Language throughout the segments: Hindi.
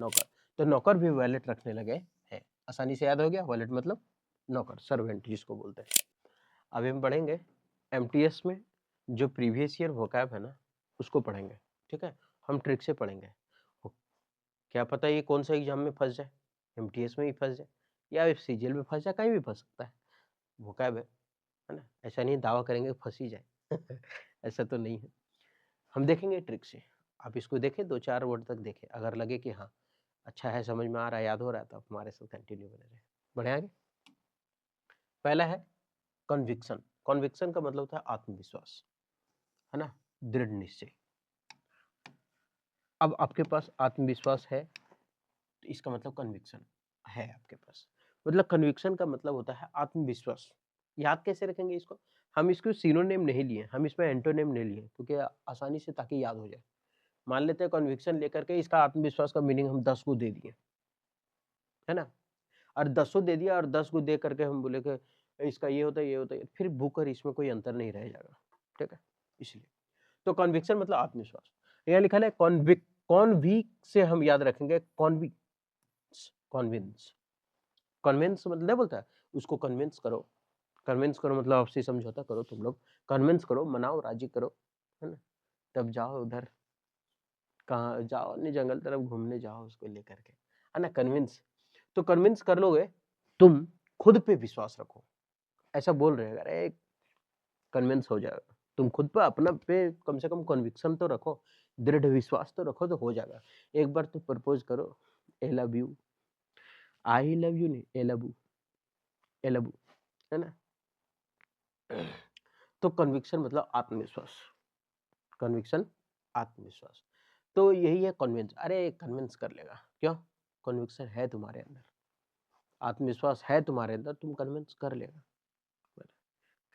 नौकर। तो नौकर भी वैलेट रखने लगे हैं। आसानी से याद हो गया, वैलेट मतलब नौकर, सर्वेंट जिसको बोलते हैं। अभी हम पढ़ेंगे एमटीएस में जो प्रीवियस ईयर वोकैब है ना, उसको पढ़ेंगे। ठीक है, हम ट्रिक से पढ़ेंगे। क्या पता ये कौन सा एग्जाम में फंस जाए, एमटीएस में ही फंस जाए या सीजीएल में फंस जाए, कहीं भी फंस सकता है। वोकैब है ना, ऐसा नहीं दावा करेंगे फंस ही जाए ऐसा तो नहीं है। हम देखेंगे ट्रिक से, आप इसको देखें, 2-4 वर्ड तक देखें, अगर लगे कि हाँ अच्छा है, समझ में आ रहा है, याद हो रहा है, तो आप हमारे साथ कंटिन्यू बने रहे। बढ़े आगे। पहला है कन्विक्शन। कन्विक्शन का मतलब होता है आत्मविश्वास, है ना, दृढ़ निश्चय। अब आपके पास आत्मविश्वास है तो इसका मतलब कन्विक्शन है आपके पास। मतलब कन्विक्शन का मतलब होता है आत्मविश्वास। याद कैसे रखेंगे इसको? हम इसको सिनोनिम नहीं लिए, हम इसमें एंटोनिम नहीं लिए, क्योंकि आसानी से ताकि याद हो जाए। मान लेते हैं कन्विक्शन लेकर के इसका आत्मविश्वास का मीनिंग हम 10 को दे दिए, है ना, और 10 दे दिया और 10 को दे करके हम बोले कि इसका ये होता है, ये होता है, फिर बुक और इसमें कोई अंतर नहीं रह जाएगा। ठीक है, इसलिए तो कन्विक्शन मतलब आत्मविश्वास। यहाँ लिखा है कॉन्विक, कॉन्विक से हम याद रखेंगे कॉन्विक्स, कॉन्विंस। कन्विंस मतलब नहीं बोलता है उसको कन्विंस करो, कन्विंस करो मतलब आपसे समझौता करो, तुम लोग कन्विंस करो, मनाओ, राजी करो, है ना, तब जाओ उधर, कहाँ जाओ, नहीं जंगल तरफ घूमने जाओ उसको लेकर के, है ना, कन्विंस। तो कन्विंस कर लोगे, तुम खुद पे विश्वास रखो, ऐसा बोल रहे हैं, अरे कन्विंस हो जाएगा, तुम खुद पे अपना पे कम से कम कन्विक्शन तो रखो, दृढ़ विश्वास तो रखो, तो हो जाएगा। एक बार तो प्रपोज करो, I love you, I love you नहीं, I love you, I love you, है ना। तो कन्विक्शन मतलब आत्मविश्वास, कन्विक्शन आत्मविश्वास। तो यही है कन्विंस, अरे कन्विंस कर लेगा, क्यों? कन्विक्शन है तुम्हारे अंदर, आत्मविश्वास है तुम्हारे अंदर, तुम कन्विंस कर लेगा,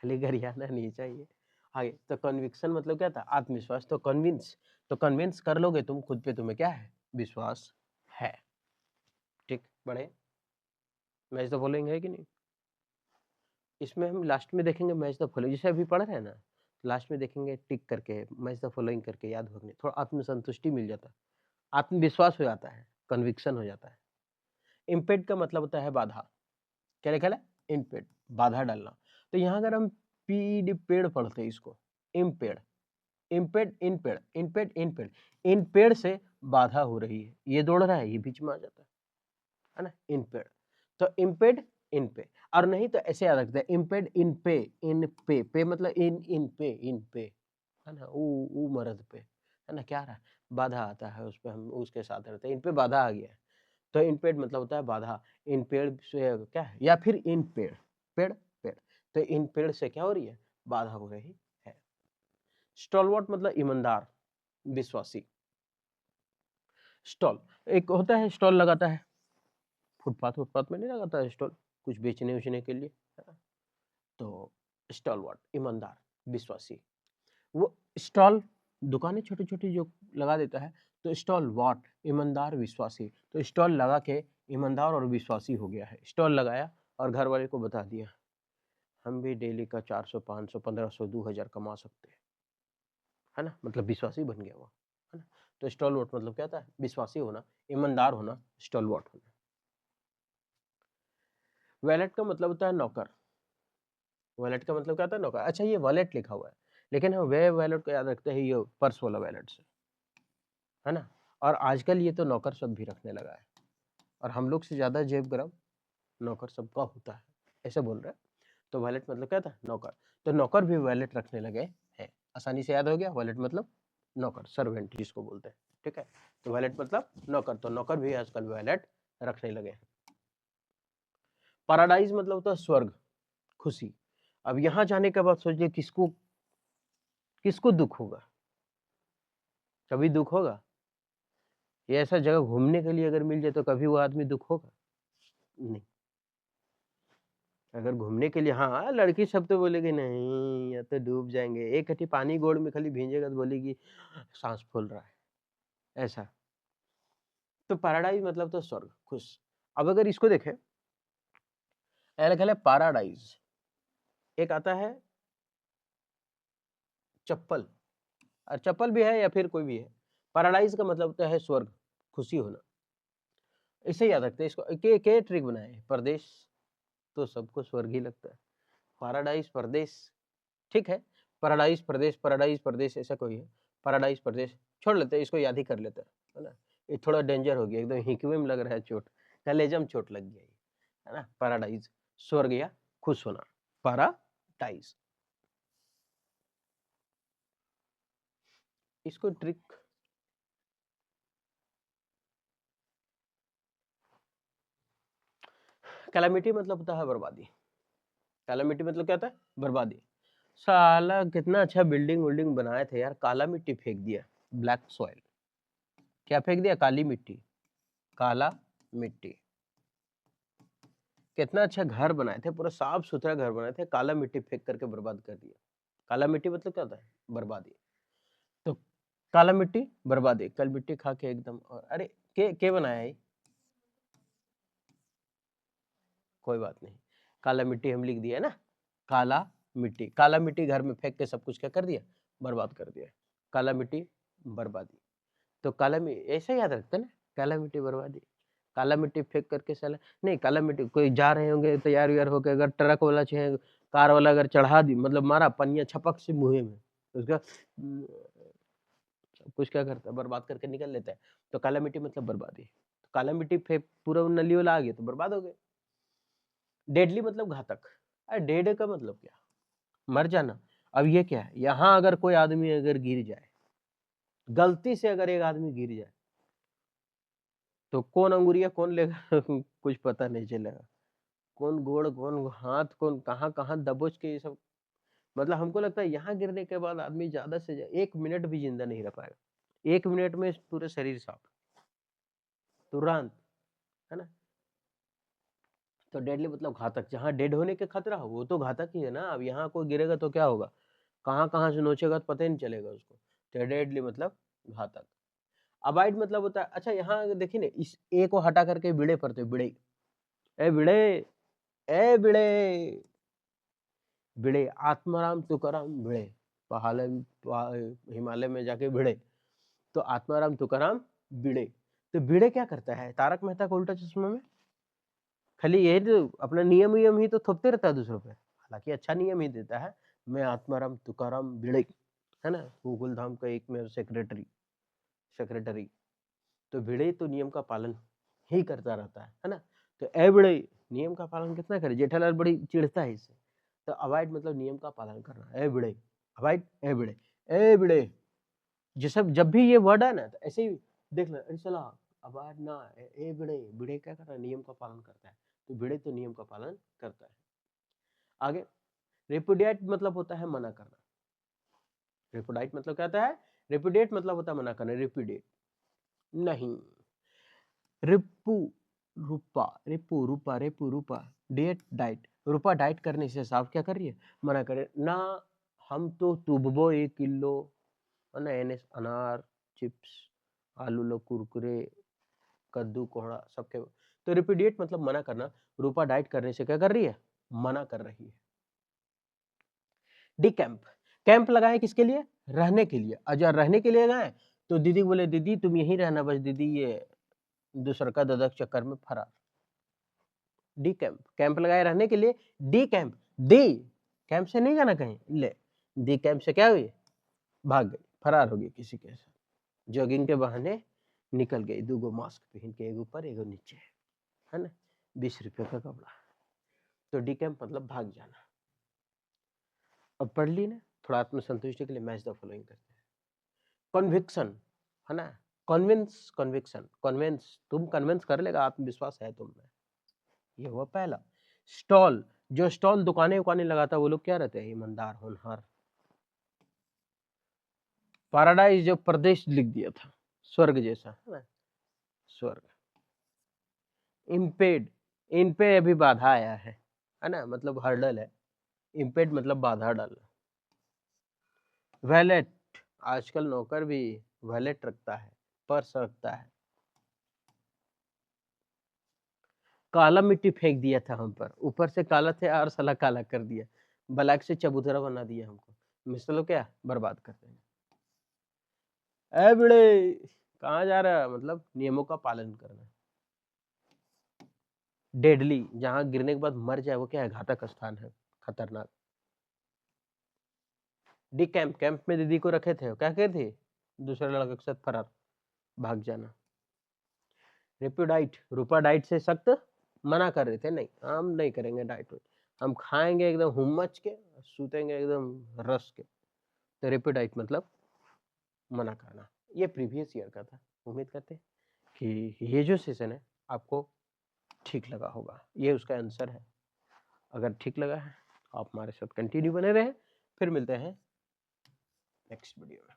खाली गरियाना नहीं चाहिए। आगे तो कन्विक्शन मतलब क्या था? आत्मविश्वास। तो कन्विंस, तो कन्विंस कर लोगे तुम खुद पे, तुम्हें क्या है? विश्वास है। ठीक, बड़े मैच द फॉलोइंग है कि नहीं? इसमें हम लास्ट में देखेंगे मैच द फॉलोइंग, जैसे अभी पढ़ रहे हैं ना, लास्ट में देखेंगे टिक करके मैच द फॉलोइंग करके, याद होने थोड़ा आत्मसंतुष्टि मिल जाता है, आत्मविश्वास हो जाता है, कन्विक्शन हो जाता है। इम्पेड का मतलब होता है बाधा। क्या लिखा है? इम्पेड, बाधा डालना। तो यहाँ अगर हम पीड पेड़ पढ़ते हैं इसको, इम्पेड, इम्पेड इनपेड, इनपेड इनपेड, इन पेड़ से बाधा हो रही है, ये दौड़ रहा है, ये बीच में आ जाता है ना, इनपेड। तो इम्पेड इन पे, और नहीं तो ऐसे याद रखते हैं इम्पेड इन पे, इन पे, पे मतलब इन पे, इन पे, है ना, ऊ मर्द पे, है ना, क्या रहा, बाधा आता है उस पे, हम उसके साथ रहते हैं, इन पे बाधा आ गया है। तो इनपेड मतलब होता है बाधा, इन पेड़ से क्या है, या फिर इन पेड़, पेड़ पेड़, तो इन पेड़ से क्या हो रही है? बाधा हो रही है। स्टॉलवर्ट मतलब ईमानदार, विश्वासी। स्टॉल, एक होता है स्टॉल लगाता है, फुटपाथ फुटपाथ में नहीं लगाता है स्टॉल, कुछ बेचने उचने के लिए, है ना? तो स्टॉलवर्ट, ईमानदार, विश्वासी। वो स्टॉल, दुकानें छोटी छोटी जो लगा देता है, तो स्टॉल वॉट, ईमानदार, विश्वासी। तो स्टॉल लगा के ईमानदार और विश्वासी हो गया है। स्टॉल लगाया और घर वाले को बता दिया, हम भी डेली का 400 500 1500 2000 कमा सकते हैं, है ना, मतलब विश्वासी बन गया वो, है ना। तो स्टॉल वॉट मतलब क्या था? विश्वासी होना, ईमानदार होना, स्टॉल वॉट होना। वैलेट का मतलब होता है नौकर। वॉलेट का मतलब क्या था? नौकर। अच्छा ये वॉलेट लिखा हुआ है, लेकिन हम वे वॉलेट को याद रखते हैं ये पर्स वाला वॉलेट से, है ना। और आजकल ये तो नौकर सब भी रखने लगा है, और हम लोग से ज्यादा जेब गरम नौकर सबका होता है, ऐसे बोल रहे हैं। तो वॉलेट मतलब क्या था? नौकर। तो नौकर भी वॉलेट रखने लगे हैं। आसानी से याद हो गया, वॉलेट मतलब नौकर, सर्वेंट जिसको बोलते हैं। ठीक है, तो वॉलेट मतलब नौकर, तो नौकर भी आजकल वॉलेट रखने लगे हैं। पैराडाइज मतलब होता है स्वर्ग, खुशी। अब यहाँ जाने के बाद सोचिए किसको किसको दुख होगा? कभी दुख होगा? ये ऐसा जगह घूमने के लिए अगर मिल जाए तो कभी वो आदमी दुख होगा? नहीं। अगर घूमने के लिए, हाँ लड़की सब तो बोलेगी नहीं या तो डूब जाएंगे, एक कटी पानी गोड़ में खाली भींजेगा तो बोलेगी सांस फूल रहा है, ऐसा। तो पैराडाइज मतलब तो स्वर्ग, खुश। अब अगर इसको देखें, अलग अलग पैराडाइज, एक आता है चप्पल, और चप्पल भी है या फिर कोई भी है। पैराडाइज का मतलब होता है स्वर्ग, खुशी होना, इसे याद रखते हैं इसको। के ट्रिक बनाए, परदेश तो सबको स्वर्ग ही लगता है, पैराडाइज परदेश, ठीक है, पैराडाइज प्रदेश, पैराडाइज प्रदेश ऐसा कोई है, पैराडाइज प्रदेश छोड़ लेते हैं, इसको याद ही कर लेते हैं, है ना। ये थोड़ा डेंजर हो गया, एकदम हिकवे में लग रहा है चोट, कलेजा में चोट लग गया है ना। पैराडाइज स्वर्ग या खुश होना, पैराडाइज। इसको ट्रिक कैलामिटी मतलब होता है बर्बादी, कैलामिटी मतलब क्या होता है, बर्बादी। साला कितना अच्छा बिल्डिंग विल्डिंग बनाए थे यार, काला मिट्टी फेंक दिया, ब्लैक सॉइल, क्या फेंक दिया, काली मिट्टी, काला मिट्टी। कितना अच्छा घर बनाए थे, पूरा साफ सुथरा घर बनाए थे, काला मिट्टी फेंक करके बर्बाद कर दिया। काला मिट्टी मतलब क्या होता है, बर्बादी। तो काला मिट्टी बर्बादी, कल मिट्टी खा के एकदम, और अरे के बनाया है, कोई बात नहीं, काला मिट्टी हम लिख दिया है ना, काला मिट्टी, काला मिट्टी घर में फेंक के सब कुछ क्या कर दिया, बर्बाद कर दिया, काला मिट्टी बर्बादी। तो काला ऐसे याद रखते ना, काला मिट्टी बर्बादी, काला मिट्टी फेंक करके साला नहीं, काला मिट्टी कोई जा रहे होंगे तैयार व्यार होकर, अगर ट्रक वाला चाहे कार वाला अगर चढ़ा दी, मतलब मारा पनिया छपक से मुंह में, उसका कुछ क्या करता है, बर्बाद करके निकल लेता है। तो काला मिट्टी मतलब बर्बादी, तो काला मिट्टी फेंक पूरा नली वाला आ गया तो बर्बाद हो गए। डेडली मतलब घातक, अरे डेड का मतलब क्या, मर जाना। अब ये क्या है, यहाँ अगर कोई आदमी अगर गिर जाए, गलती से अगर एक आदमी गिर जाए, तो कौन अंगुरिया कौन लेगा कुछ पता नहीं चलेगा, कौन गोड़ कौन हाथ कौन कहाँ कहाँ दबोच के ये सब, मतलब हमको लगता है यहाँ गिरने के बाद आदमी ज्यादा से ज्यादा 1 मिनट भी जिंदा नहीं रह पाएगा, 1 मिनट में पूरे शरीर साफ तुरंत, है ना। तो डेडली मतलब घातक, जहाँ डेड होने के खतरा हो वो तो घातक ही है ना। अब यहाँ कोई गिरेगा तो क्या होगा, कहाँ कहाँ से नोचेगा तो पता ही नहीं चलेगा उसको। तो डेडली मतलब घातक। अवॉइड मतलब होता है, अच्छा यहाँ देखिए ना, इस ए को हटा करके बिड़े पढ़ते, बिड़े, ए बिड़े, ए बिड़े, भिड़े, आत्माराम तुकाराम भिड़े, हिमालय में जाके भिड़े, तो आत्माराम तुकाराम भिड़े। तो भिड़े क्या करता है, तारक मेहता का उल्टा चश्मा में खाली यही तो अपना नियम वियम ही तो थोपते रहता है दूसरों पे, हालांकि अच्छा नियम ही देता है, मैं आत्माराम तुकाराम भिड़े, है ना, गोकुल धाम का एक में सेक्रेटरी, सेक्रेटरी। तो भिड़े तो नियम का पालन ही करता रहता है ना। तो ए भिड़े नियम का पालन कितना करे, जेठालाल बड़ी चिढ़ता है इससे। तो अवॉइड मतलब नियम का पालन करना, ए भिड़े, अवॉइड, ए भिड़े, ए भिड़े, जो सब जब भी ये वर्ड है ना तो ऐसे ही देख लेना, अरे साला अवॉइड ना, ए भिड़े, भिड़े क्या कर रहा है, नियम का पालन करता है, तो भिड़े तो नियम का पालन करता है। आगे रिपुडिएट मतलब होता है मना करना, रिपुडाइट मतलब क्या होता है, रिपुडिएट मतलब होता है मना करना, रिपुडिएट नहीं, रिपू रूपा, रिपू रूपा, रिपू रूपा, डेट डाइट, रूपा डाइट करने से साफ क्या कर रही है, मना करे ना। हम तो तुबबो 1 किलो है ना, एनएस अनार चिप्स, आलू लो कुरकुरे, कद्दू कोहड़ा सबके, तो रिपीडिएट मतलब मना करना, रूपा डाइट करने से क्या कर रही है, मना कर रही है। डी कैंप, कैंप लगाए किसके लिए, रहने के लिए, अगर रहने के लिए गए तो दीदी बोले दीदी तुम यहीं रहना बस, दीदी ये दूसरा का दादा के चक्कर में फरार। डी कैंप, कैंप लगाए रहने के लिए, डी कैंप, डी कैंप से नहीं जाना कहीं, ले डी कैंप से क्या हुई, भाग गई, फरार हो गई किसी के साथ, जॉगिंग के बहाने निकल गई, 2 मास्क पहन के, एक ऊपर एक नीचे, है ना, 20 रुपये का कपड़ा। तो डी कैंप मतलब भाग जाना। अब पढ़ ली ना, थोड़ा आत्मसंतुष्टि के लिए मैच द फॉलोइंग करते हैं। कन्विक्शन, है ना, कन्विंस, कन्विक्शन, कन्विंस, तुम कन्विंस कर लेगा, आत्मविश्वास है तुम में, ये हुआ पहला। स्टॉल, जो स्टॉल दुकानें उकानें लगाता है वो लोग क्या रहते हैं, ईमानदार होनहार। पैराडाइज जो प्रदेश लिख दिया था, स्वर्ग जैसा, है ना, स्वर्ग। इम्पेड, इन पे अभी बाधा आया है ना, मतलब हर्डल है, इम्पेड मतलब बाधा डालना। वैलेट, आजकल नौकर भी वैलेट रखता है, पर्स रखता है। काला मिट्टी फेंक दिया था हम पर, ऊपर से काला थे और साला काला कर दिया, ब्लैक से चबूतरा बना दिया हमको, मिसल क्या बर्बाद कर देंगे। ए बड़े कहाँ जा रहा है, मतलब नियमों का पालन करना, डेडली, जहाँ गिरने के बाद मर जाए वो क्या है, घातक स्थान है, खतरनाक। डी कैंप, कैंप में दीदी को रखे थे, क्या कहते थे, दूसरे लड़के के साथ फरार, भाग जाना। रेप्यूडाइट, रूपा डाइट से सख्त मना कर रहे थे, नहीं हम नहीं करेंगे डाइट, हम खाएंगे एकदम हुम्मच के, सूतेंगे एकदम रस के। तो रेप्यूडाइट मतलब मना करना। ये प्रीवियस ईयर का था। उम्मीद करते हैं कि ये जो सेशन है आपको ठीक लगा होगा, ये उसका आंसर है। अगर ठीक लगा है आप हमारे साथ कंटिन्यू बने रहे, फिर मिलते हैं नेक्स्ट वीडियो में।